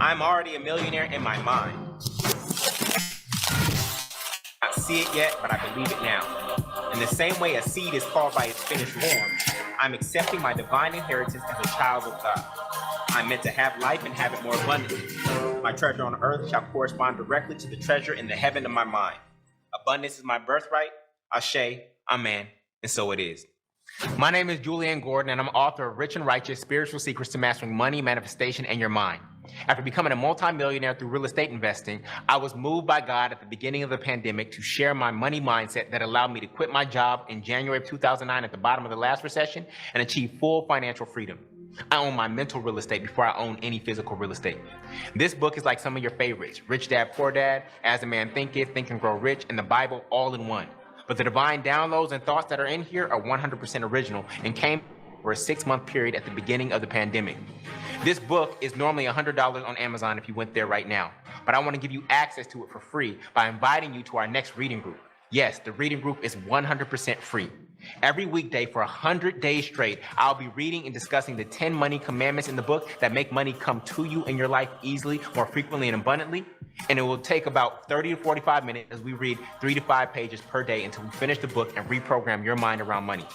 I'm already a millionaire in my mind. I don't see it yet, but I believe it now. In the same way a seed is called by its finished form, I'm accepting my divine inheritance as a child of God. I'm meant to have life and have it more abundantly. My treasure on earth shall correspond directly to the treasure in the heaven of my mind. Abundance is my birthright. Ashe, amen, and so it is. My name is Julian Gordon, and I'm author of Rich and Righteous: Spiritual Secrets to Mastering Money, Manifestation, and Your Mind. After becoming a multimillionaire through real estate investing, I was moved by God at the beginning of the pandemic to share my money mindset that allowed me to quit my job in January of 2009 at the bottom of the last recession and achieve full financial freedom. I own my mental real estate before I own any physical real estate. This book is like some of your favorites: Rich Dad, Poor Dad, As a Man Thinketh, Think and Grow Rich, and the Bible all in one. But the divine downloads and thoughts that are in here are 100% original and came for a 6-month period at the beginning of the pandemic. This book is normally $100 on Amazon if you went there right now, but I want to give you access to it for free by inviting you to our next reading group. Yes, the reading group is 100% free. Every weekday for 100 days straight, I'll be reading and discussing the 10 money commandments in the book that make money come to you in your life easily, more frequently, and abundantly. And it will take about 30 to 45 minutes as we read 3 to 5 pages per day until we finish the book and reprogram your mind around money.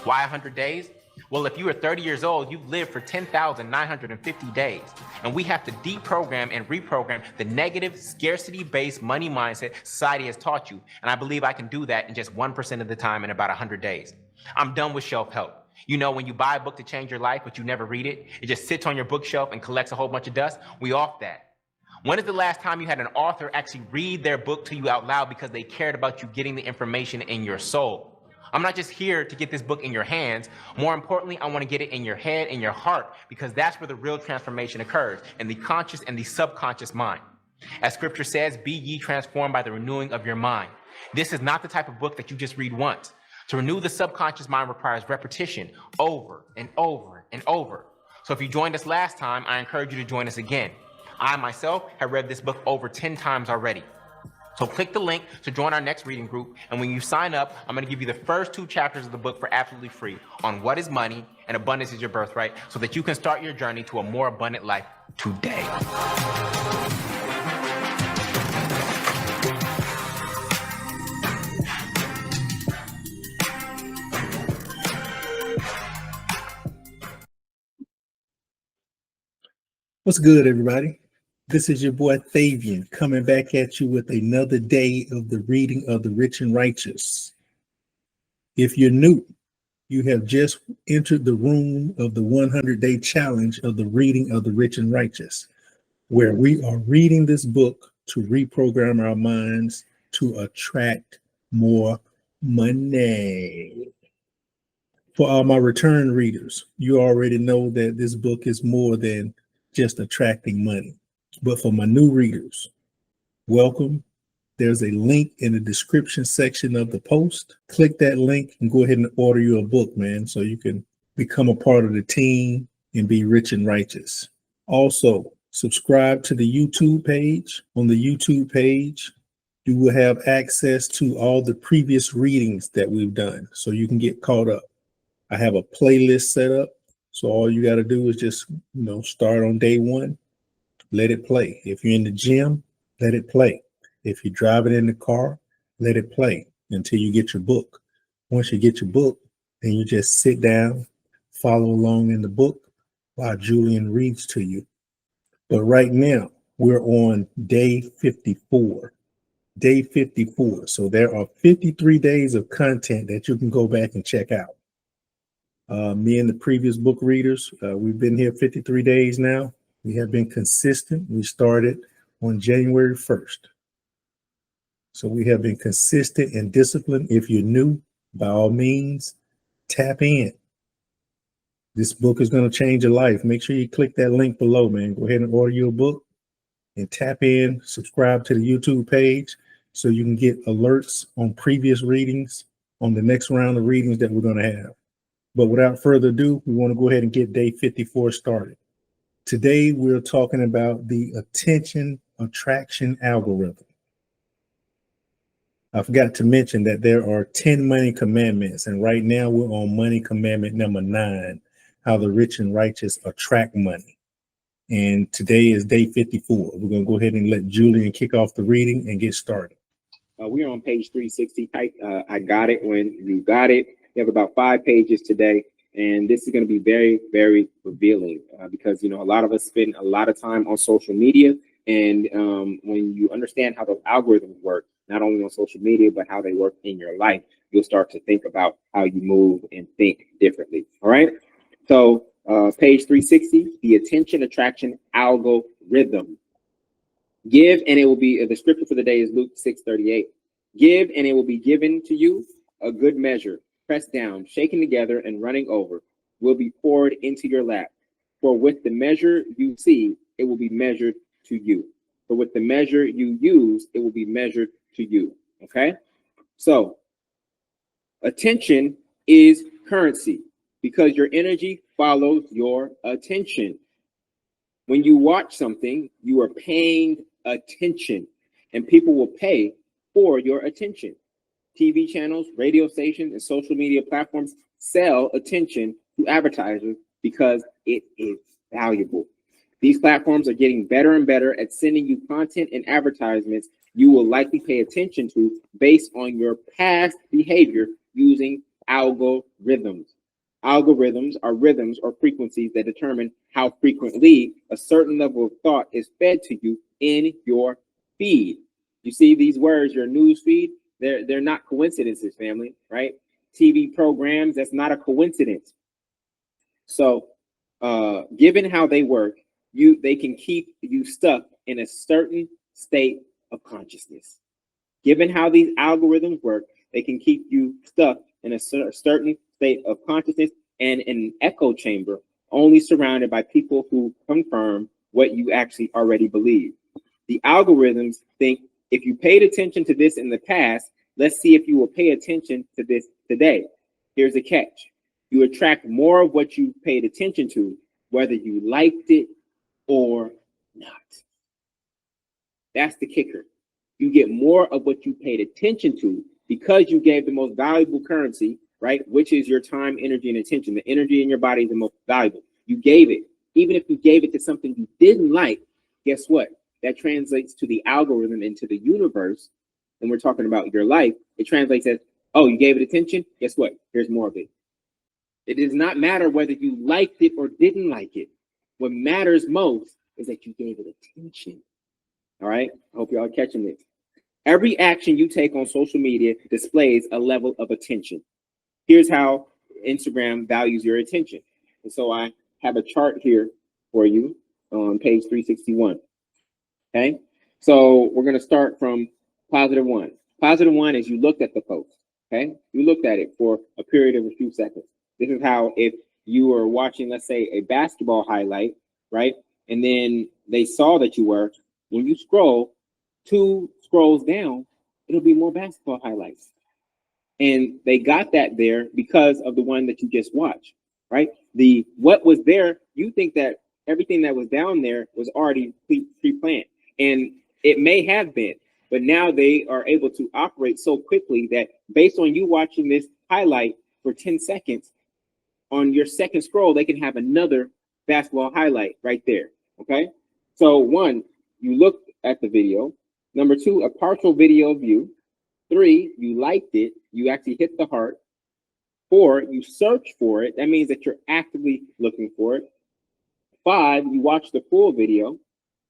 Why 100 days? Well, if you are 30 years old, you've lived for 10,950 days. And we have to deprogram and reprogram the negative, scarcity-based money mindset society has taught you. And I believe I can do that in just 1% of the time in about 100 days. I'm done with shelf help. You know, when you buy a book to change your life, but you never read it, it just sits on your bookshelf and collects a whole bunch of dust. We off that. When is the last time you had an author actually read their book to you out loud because they cared about you getting the information in your soul? I'm not just here to get this book in your hands. More importantly, I want to get it in your head and your heart, because that's where the real transformation occurs, in the conscious and the subconscious mind. As scripture says, be ye transformed by the renewing of your mind. This is not the type of book that you just read once. To renew the subconscious mind requires repetition over and over and over. So if you joined us last time, I encourage you to join us again. I myself have read this book over 10 times already. So click the link to join our next reading group, and when you sign up, I'm going to give you the first 2 chapters of the book for absolutely free on what is money and abundance is your birthright, so that you can start your journey to a more abundant life today. What's good, everybody? This is your boy Thavian coming back at you with another day of the reading of the Rich and Righteous. If you're new, you have just entered the room of the 100-day challenge of the reading of the Rich and Righteous, where we are reading this book to reprogram our minds to attract more money. For all my return readers, you already know that this book is more than just attracting money. But for my new readers, welcome. There's a link in the description section of the post. Click that link and go ahead and order you a book, man, so you can become a part of the team and be rich and righteous. Also, subscribe to the YouTube page. On the YouTube page, you will have access to all the previous readings that we've done, so you can get caught up. I have a playlist set up, so all you got to do is just, start on day 1. Let it play. If you're in the gym, let it play. If you're driving in the car, let it play until you get your book. Once you get your book, then you just sit down, follow along in the book while Julian reads to you. But right now, we're on day 54. Day 54. So there are 53 days of content that you can go back and check out. Me and the previous book readers, we've been here 53 days now. We have been consistent. We started on January 1st. So we have been consistent and disciplined. If you're new, by all means, tap in. This book is going to change your life. Make sure you click that link below, man. Go ahead and order your book and tap in, subscribe to the YouTube page so you can get alerts on previous readings, on the next round of readings that we're going to have. But without further ado, we want to go ahead and get day 54 started. Today, we're talking about the attention attraction algorithm. I forgot to mention that there are 10 money commandments, and right now we're on money commandment number 9, how the rich and righteous attract money. And today is day 54. We're going to go ahead and let Julian kick off the reading and get started. We're on page 360. I got it when you got it. We have about 5 pages today, and this is going to be very, very revealing because, you know, a lot of us spend a lot of time on social media. And when you understand how those algorithms work, not only on social media, but how they work in your life, you'll start to think about how you move and think differently. All right. So page 360, the attention attraction algorithm. Give and it will be, the scripture for the day is Luke 6:38. Give and it will be given to you, a good measure, pressed down, shaken together, and running over, will be poured into your lap. For with the measure you see, it will be measured to you. For with the measure you use, it will be measured to you. Okay? So, attention is currency because your energy follows your attention. When you watch something, you are paying attention, and people will pay for your attention. TV channels, radio stations, and social media platforms sell attention to advertisers because it is valuable. These platforms are getting better and better at sending you content and advertisements you will likely pay attention to based on your past behavior using algorithms. Algorithms are rhythms or frequencies that determine how frequently a certain level of thought is fed to you in your feed. You see these words, your news feed, they're not coincidences, family, right? TV programs, that's not a coincidence. So given how they work, they can keep you stuck in a certain state of consciousness. Given how these algorithms work, they can keep you stuck in a certain state of consciousness and in an echo chamber, only surrounded by people who confirm what you actually already believe. The algorithms think if you paid attention to this in the past, let's see if you will pay attention to this today. Here's a catch. You attract more of what you paid attention to, whether you liked it or not. That's the kicker. You get more of what you paid attention to because you gave the most valuable currency, right? Which is your time, energy, and attention. The energy in your body is the most valuable. You gave it. Even if you gave it to something you didn't like, guess what? That translates to the algorithm into the universe. And we're talking about your life. It translates as, oh, you gave it attention? Guess what? Here's more of it. It does not matter whether you liked it or didn't like it. What matters most is that you gave it attention. All right? I hope y'all are catching this. Every action you take on social media displays a level of attention. Here's how Instagram values your attention. And so I have a chart here for you on page 361. Okay? So we're going to start from +1. +1 is you looked at the post. Okay? You looked at it for a period of a few seconds. This is how if you were watching, let's say, a basketball highlight, right? And then they saw that you were, when you scroll 2 scrolls down, it'll be more basketball highlights. And they got that there because of the one that you just watched, right? What was there, you think that everything that was down there was already pre-planned. And it may have been, but now they are able to operate so quickly that based on you watching this highlight for 10 seconds, on your second scroll, they can have another basketball highlight right there, okay? So 1, you looked at the video. Number 2, a partial video view. 3, you liked it. You actually hit the heart. 4, you search for it. That means that you're actively looking for it. 5, you watched the full video.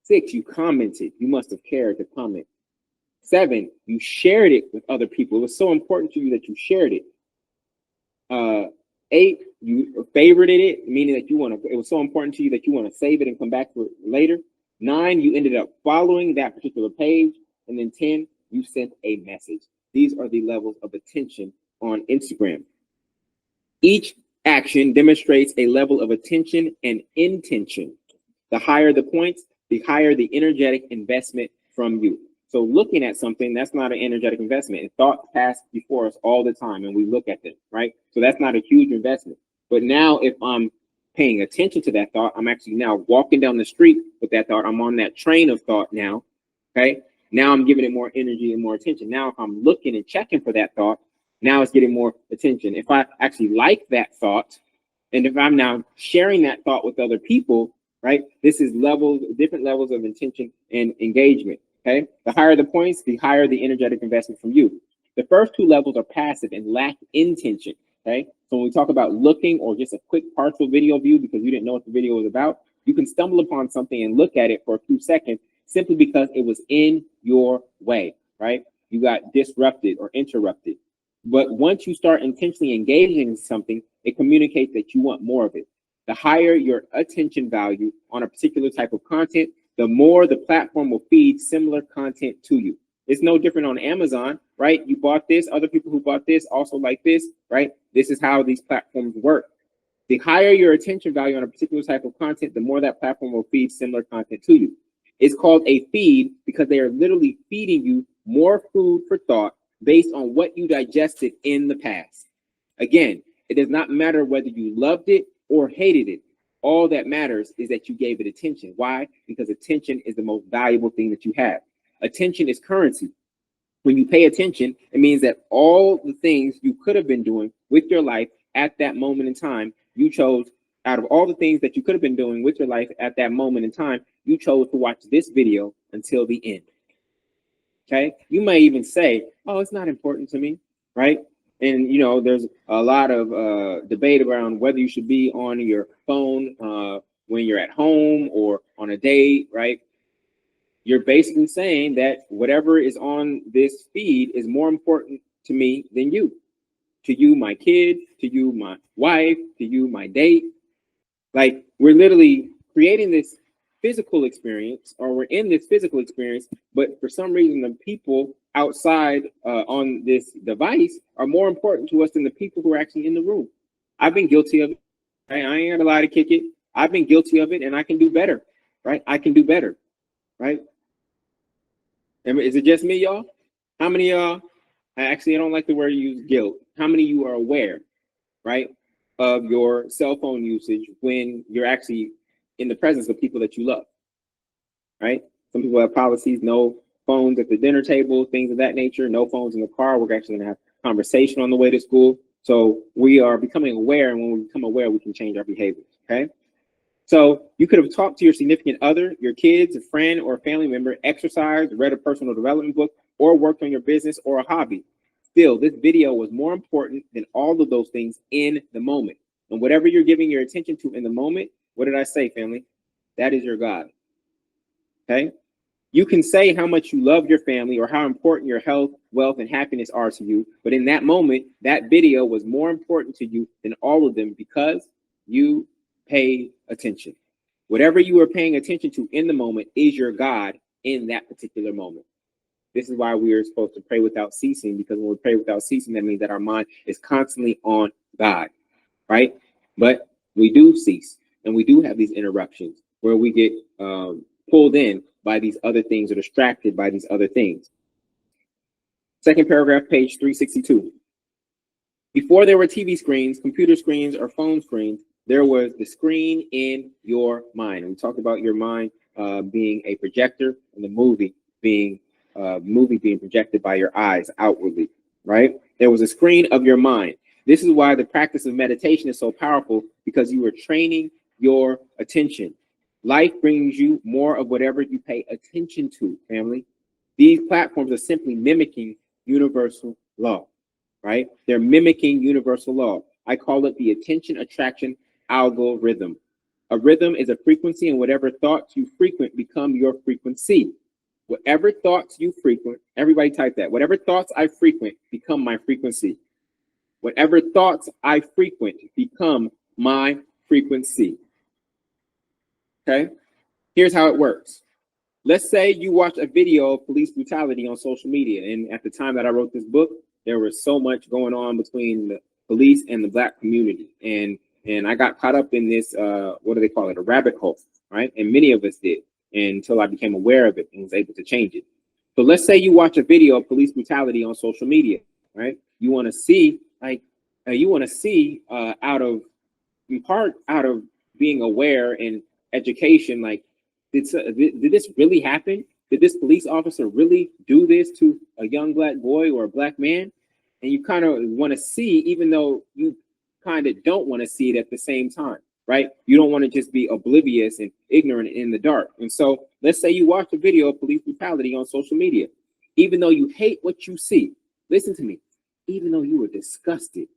6, you commented. You must have cared to comment. 7, you shared it with other people. It was so important to you that you shared it. 8, you favorited it, meaning that it was so important to you that you want to save it and come back to it later. 9, you ended up following that particular page. And then 10, you sent a message. These are the levels of attention on Instagram. Each action demonstrates a level of attention and intention. The higher the points, the higher the energetic investment from you. So looking at something, that's not an energetic investment. And thoughts pass before us all the time, and we look at them, right? So that's not a huge investment. But now if I'm paying attention to that thought, I'm actually now walking down the street with that thought. I'm on that train of thought now, okay? Now I'm giving it more energy and more attention. Now if I'm looking and checking for that thought, now it's getting more attention. If I actually like that thought, and if I'm now sharing that thought with other people, right? This is different levels of intention and engagement, okay? The higher the points, the higher the energetic investment from you. The first two levels are passive and lack intention, okay? So when we talk about looking or just a quick partial video view because you didn't know what the video was about, you can stumble upon something and look at it for a few seconds simply because it was in your way, right? You got disrupted or interrupted. But once you start intentionally engaging in something, it communicates that you want more of it. The higher your attention value on a particular type of content, the more the platform will feed similar content to you. It's no different on Amazon, right? You bought this, other people who bought this also like this, right? This is how these platforms work. The higher your attention value on a particular type of content, the more that platform will feed similar content to you. It's called a feed because they are literally feeding you more food for thought based on what you digested in the past. Again, it does not matter whether you loved it or hated it. All that matters is that you gave it attention. Why? Because attention is the most valuable thing that you have. Attention is currency. When you pay attention, it means that all the things you could have been doing with your life at that moment in time, you chose, out of all the things that you could have been doing with your life at that moment in time, you chose to watch this video until the end. Okay? You may even say, oh, it's not important to me, right? And, you know, there's a lot of debate around whether you should be on your phone when you're at home or on a date, right? You're basically saying that whatever is on this feed is more important to me than you. To you, my kid, to you, my wife, to you, my date. Like, we're literally creating this physical experience, or we're in this physical experience, but for some reason, the people outside on this device are more important to us than the people who are actually in the room. I've been guilty of it. Right? I ain't gonna lie to kick it. I've been guilty of it, and I can do better. Right? I can do better. Right? Is it just me, y'all? How many of y'all? I don't like the word use guilt. How many of you are aware, right, of your cell phone usage when you're actually in the presence of people that you love, right? Some people have policies, no phones at the dinner table, things of that nature, no phones in the car. We're actually gonna have conversation on the way to school. So we are becoming aware, and when we become aware, we can change our behaviors, okay? So you could have talked to your significant other, your kids, a friend, or a family member, exercised, read a personal development book, or worked on your business or a hobby. Still, this video was more important than all of those things in the moment. And whatever you're giving your attention to in the moment, what did I say, family? That is your God. Okay? You can say how much you love your family or how important your health, wealth, and happiness are to you, but in that moment, that video was more important to you than all of them because you paid attention. Whatever you are paying attention to in the moment is your God in that particular moment. This is why we are supposed to pray without ceasing, because when we pray without ceasing, that means that our mind is constantly on God, right? But we do cease, and we do have these interruptions where we get pulled in by these other things or distracted by these other things. Second paragraph, page 362. Before there were TV screens, computer screens, or phone screens, there was the screen in your mind. And we talked about your mind being a projector, and the movie being projected by your eyes outwardly, right? There was a screen of your mind. This is why the practice of meditation is so powerful, because you are training your attention. Life brings you more of whatever you pay attention to, family. These platforms are simply mimicking universal law, right? They're mimicking universal law. I call it the attention attraction algorithm. A rhythm is a frequency, and whatever thoughts you frequent become your frequency. Whatever thoughts you frequent, everybody type that. Whatever thoughts I frequent become my frequency. Whatever thoughts I frequent become my frequency. Okay? Here's how it works. Let's say you watch a video of police brutality on social media. And at the time that I wrote this book, there was so much going on between the police and the Black community. And I got caught up in this, what do they call it? A rabbit hole, right? And many of us did, until I became aware of it and was able to change it. So let's say you watch a video of police brutality on social media, right? You want to see, out of being aware and education, like, did this really happen? Did this police officer really do this to a young Black boy or a Black man? And you kind of want to see, even though you kind of don't want to see it at the same time. right? You don't want to just be oblivious and ignorant in the dark. And so let's say you watch a video of police brutality on social media. Even though you hate what you see, listen to me, even though you are disgusted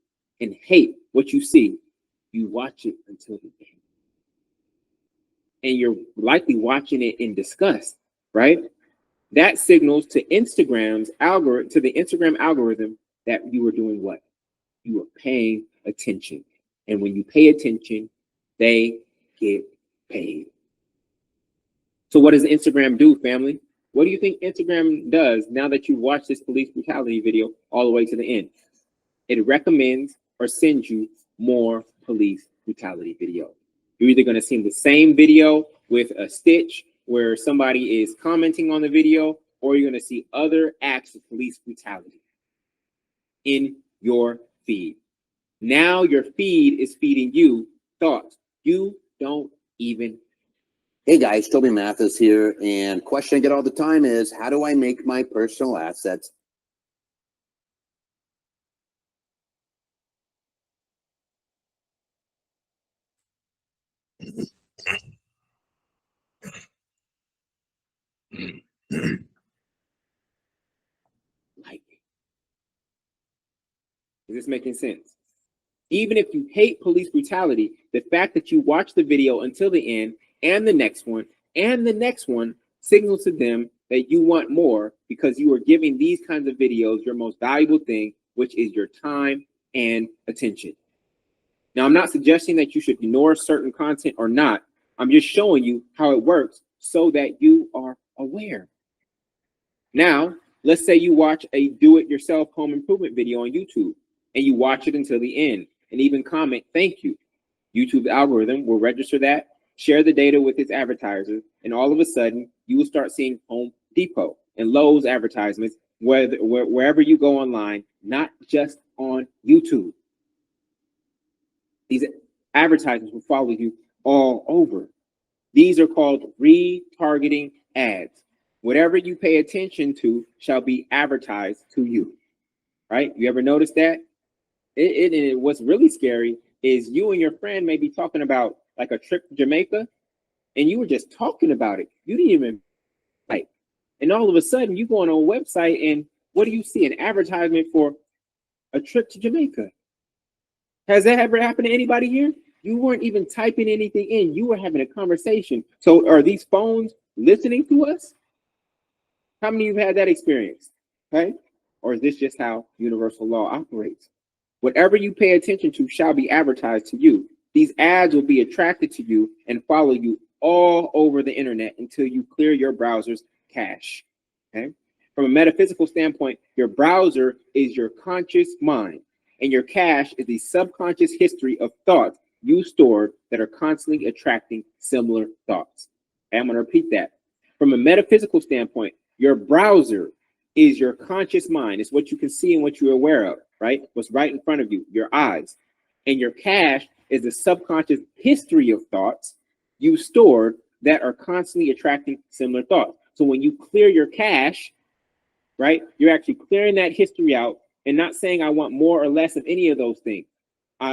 and hate what you see, you watch it until the end. And you're likely watching it in disgust, right? That signals to Instagram's algorithm, to the Instagram algorithm, that you are doing what? You are paying attention. And when you pay attention, they get paid. So what does Instagram do, family? What do you think Instagram does now that you watch this police brutality video all the way to the end? It recommends or sends you more police brutality videos. You're either going to see the same video with a stitch where somebody is commenting on the video, or you're going to see other acts of police brutality in your feed. Now your feed is feeding you thoughts you don't even. Hey guys, Toby Mathis here, and question I get all the time is, how do I make my personal assets Like, is this making sense? Even if you hate police brutality, the fact that you watch the video until the end and the next one and the next one signals to them that you want more, because you are giving these kinds of videos your most valuable thing, which is your time and attention. Now, I'm not suggesting that you should ignore certain content or not. I'm just showing you how it works so that you are aware. Now, let's say you watch a do-it-yourself home improvement video on YouTube and you watch it until the end and even comment, "Thank you." YouTube's algorithm will register that, share the data with its advertisers, and all of a sudden, you will start seeing Home Depot and Lowe's advertisements wherever you go online, not just on YouTube. These advertisements will follow you all over. These are called retargeting ads. Whatever you pay attention to shall be advertised to you, right? You ever notice that? What's really scary is you and your friend may be talking about like a trip to Jamaica, and you were just talking about it. You didn't even like, and all of a sudden you go on a website and what do you see? An advertisement for a trip to Jamaica. Has that ever happened to anybody here? You weren't even typing anything in. You were having a conversation. So are these phones listening to us? How many of you have had that experience? Okay? Or is this just how universal law operates? Whatever you pay attention to shall be advertised to you. These ads will be attracted to you and follow you all over the internet until you clear your browser's cache. Okay? From a metaphysical standpoint, your browser is your conscious mind, and your cache is the subconscious history of thoughts you stored that are constantly attracting similar thoughts. Okay, I'm going to repeat that. From a metaphysical standpoint, your browser is your conscious mind. It's what you can see and what you're aware of, right? What's right in front of you, your eyes. And your cache is the subconscious history of thoughts you stored that are constantly attracting similar thoughts. So when you clear your cache, right, you're actually clearing that history out and not saying I want more or less of any of those things.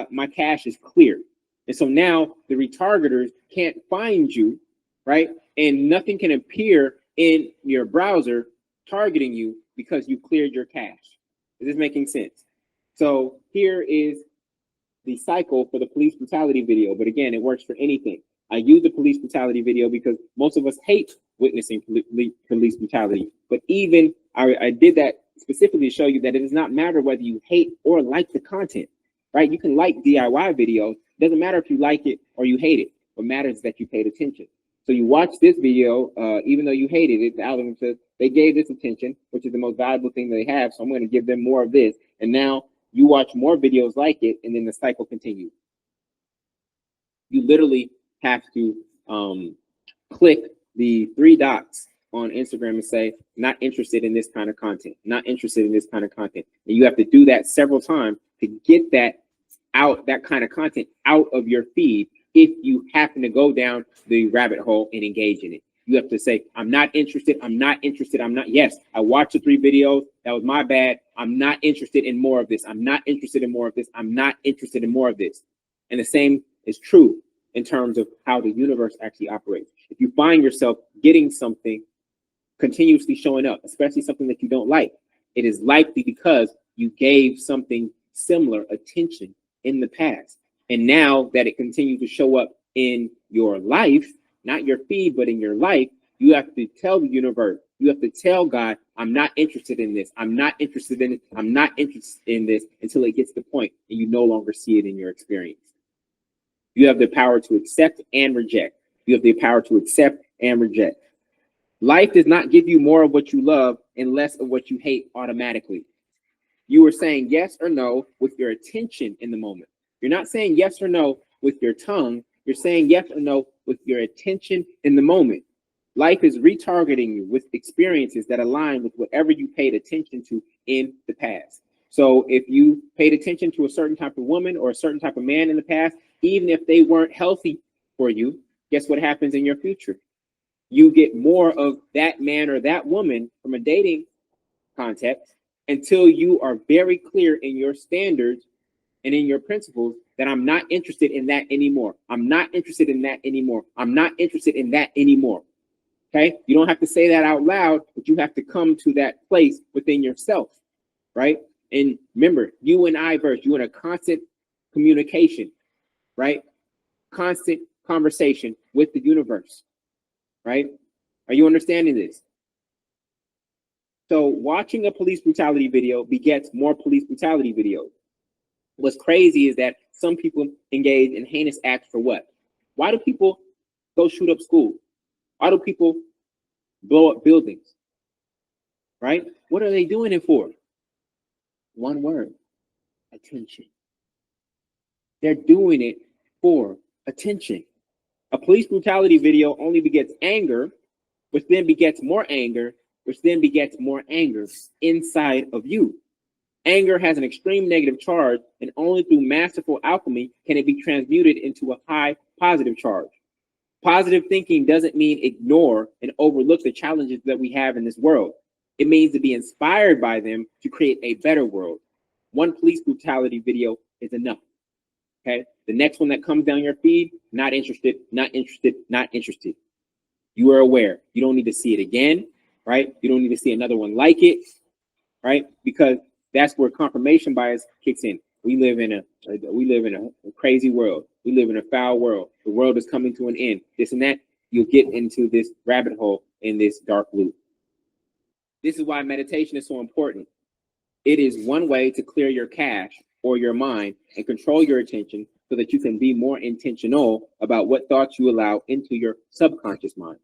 My cache is clear. And so now the retargeters can't find you, right? And nothing can appear in your browser targeting you because you cleared your cache. Is this making sense? So here is the cycle for the police brutality video. But again, it works for anything. I use the police brutality video because most of us hate witnessing police brutality. But even I did that specifically to show you that it does not matter whether you hate or like the content, right? You can like DIY videos. It doesn't matter if you like it or you hate it. What matters is that you paid attention. So you watch this video, even though you hated it, the algorithm says they gave this attention, which is the most valuable thing they have. So I'm going to give them more of this. And now you watch more videos like it, and then the cycle continues. You literally have to click the 3 dots on Instagram and say, not interested in this kind of content, not interested in this kind of content. And you have to do that several times to get that out, that kind of content out of your feed if you happen to go down the rabbit hole and engage in it. You have to say, I'm not interested, I'm not interested, I'm not, yes, I watched the 3 videos, that was my bad, I'm not interested in more of this, I'm not interested in more of this, I'm not interested in more of this. And the same is true in terms of how the universe actually operates. If you find yourself getting something continuously showing up, especially something that you don't like, it is likely because you gave something similar attention in the past. And now that it continues to show up in your life, not your feed, but in your life, you have to tell the universe, you have to tell God, I'm not interested in this. I'm not interested in it. I'm not interested in this, until it gets to the point and you no longer see it in your experience. You have the power to accept and reject. You have the power to accept and reject. Life does not give you more of what you love and less of what you hate automatically. You are saying yes or no with your attention in the moment. You're not saying yes or no with your tongue. You're saying yes or no with your attention in the moment. Life is retargeting you with experiences that align with whatever you paid attention to in the past. So if you paid attention to a certain type of woman or a certain type of man in the past, even if they weren't healthy for you, guess what happens in your future? You get more of that man or that woman from a dating context until you are very clear in your standards and in your principles that I'm not interested in that anymore. I'm not interested in that anymore. I'm not interested in that anymore. Okay? You don't have to say that out loud, but you have to come to that place within yourself, right? And remember, you and I verse, you in a constant communication, right? Constant conversation with the universe, right? Are you understanding this? So watching a police brutality video begets more police brutality videos. What's crazy is that some people engage in heinous acts for what? Why do people go shoot up schools? Why do people blow up buildings? Right? What are they doing it for? One word: attention. They're doing it for attention. A police brutality video only begets anger, which then begets more anger, which then begets more anger inside of you. Anger has an extreme negative charge, and only through masterful alchemy can it be transmuted into a high positive charge. Positive thinking doesn't mean ignore and overlook the challenges that we have in this world. It means to be inspired by them to create a better world. One police brutality video is enough. Okay. The next one that comes down your feed, not interested, not interested, not interested. You are aware. You don't need to see it again, right? You don't need to see another one like it, right? Because that's where confirmation bias kicks in. We live in a crazy world. We live in a foul world. The world is coming to an end. This and that. You'll get into this rabbit hole in this dark loop. This is why meditation is so important. It is one way to clear your cache or your mind and control your attention so that you can be more intentional about what thoughts you allow into your subconscious mind.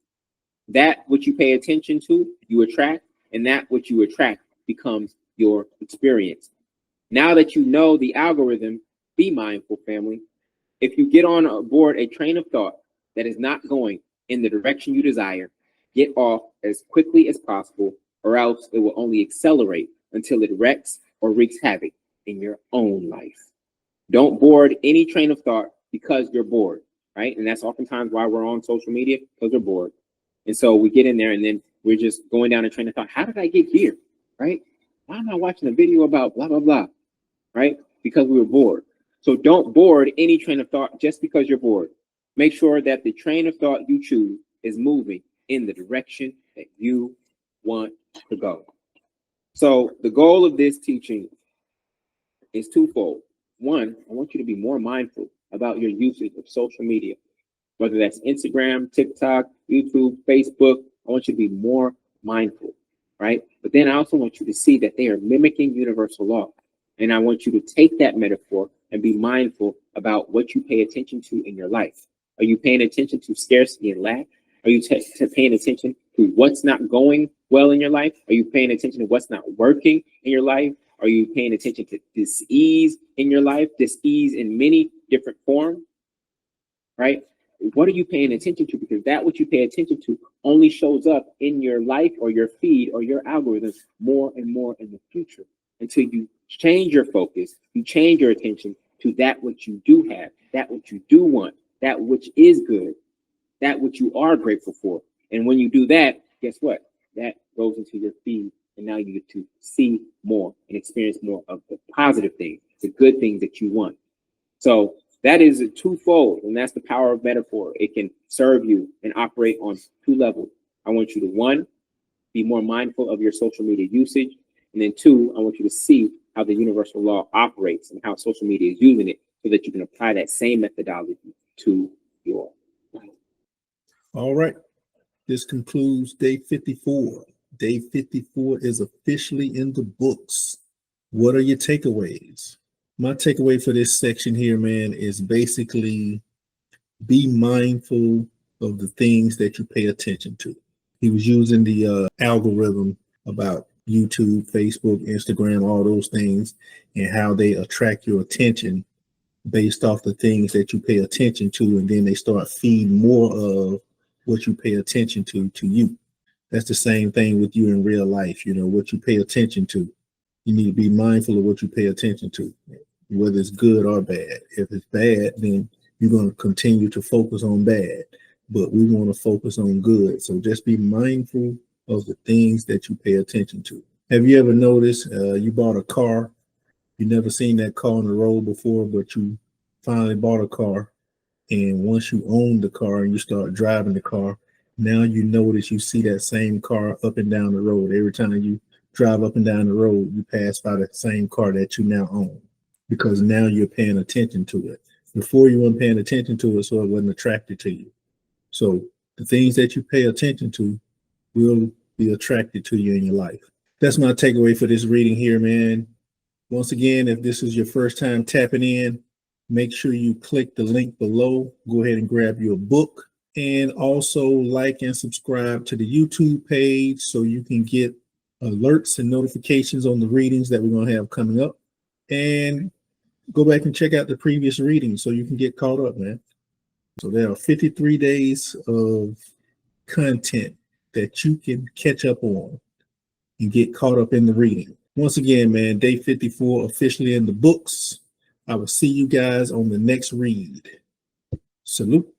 That which you pay attention to, you attract, and that which you attract becomes your experience. Now that you know the algorithm, be mindful, family. If you get on board a train of thought that is not going in the direction you desire, get off as quickly as possible, or else it will only accelerate until it wrecks or wreaks havoc in your own life. Don't board any train of thought because you're bored, right? And that's oftentimes why we're on social media, because we're bored. And so we get in there and then we're just going down a train of thought. How did I get here, right? Why am I watching a video about blah, blah, blah, right? Because we were bored. So don't board any train of thought just because you're bored. Make sure that the train of thought you choose is moving in the direction that you want to go. So the goal of this teaching is twofold. One, I want you to be more mindful about your usage of social media, whether that's Instagram, TikTok, YouTube, Facebook. I want you to be more mindful, right? But then I also want you to see that they are mimicking universal law. And I want you to take that metaphor and be mindful about what you pay attention to in your life. Are you paying attention to scarcity and lack? Are you paying attention to what's not going well in your life? Are you paying attention to what's not working in your life? Are you paying attention to dis-ease in your life? Dis-ease in many different forms, right? What are you paying attention to? Because that what you pay attention to only shows up in your life or your feed or your algorithms more and more in the future until you change your focus, you change your attention to that which you do have, that which you do want, that which is good, that which you are grateful for. And when you do that, guess what? That goes into your feed, and now you get to see more and experience more of the positive things, the good things that you want. So That is a twofold, and that's the power of metaphor. It can serve you and operate on two levels. I want you to, one, be more mindful of your social media usage. And then two, I want you to see how the universal law operates and how social media is using it so that you can apply that same methodology to your life. All right. This concludes day 54. Day 54 is officially in the books. What are your takeaways? My takeaway for this section here, man, is basically be mindful of the things that you pay attention to. He was using the algorithm about YouTube, Facebook, Instagram, all those things, and how they attract your attention based off the things that you pay attention to, and then they start feeding more of what you pay attention to you. That's the same thing with you in real life. You know, what you pay attention to. You need to be mindful of what you pay attention to, whether it's good or bad. If it's bad, then you're going to continue to focus on bad, but we want to focus on good. So just be mindful of the things that you pay attention to. Have you ever noticed you bought a car, you never seen that car on the road before, but you finally bought a car, and once you own the car and you start driving the car, now you notice you see that same car up and down the road. Every time you drive up and down the road, you pass by the same car that you now own, because now you're paying attention to it. Before you weren't paying attention to it, so it wasn't attracted to you. So the things that you pay attention to will be attracted to you in your life. That's my takeaway for this reading here, man. Once again, if this is your first time tapping in, make sure you click the link below. Go ahead and grab your book, and also like and subscribe to the YouTube page so you can get alerts and notifications on the readings that we're going to have coming up. And go back and check out the previous readings so you can get caught up, man. So there are 53 days of content that you can catch up on and get caught up in the reading. Once again, man, day 54 officially in the books. I will see you guys on the next read. Salute.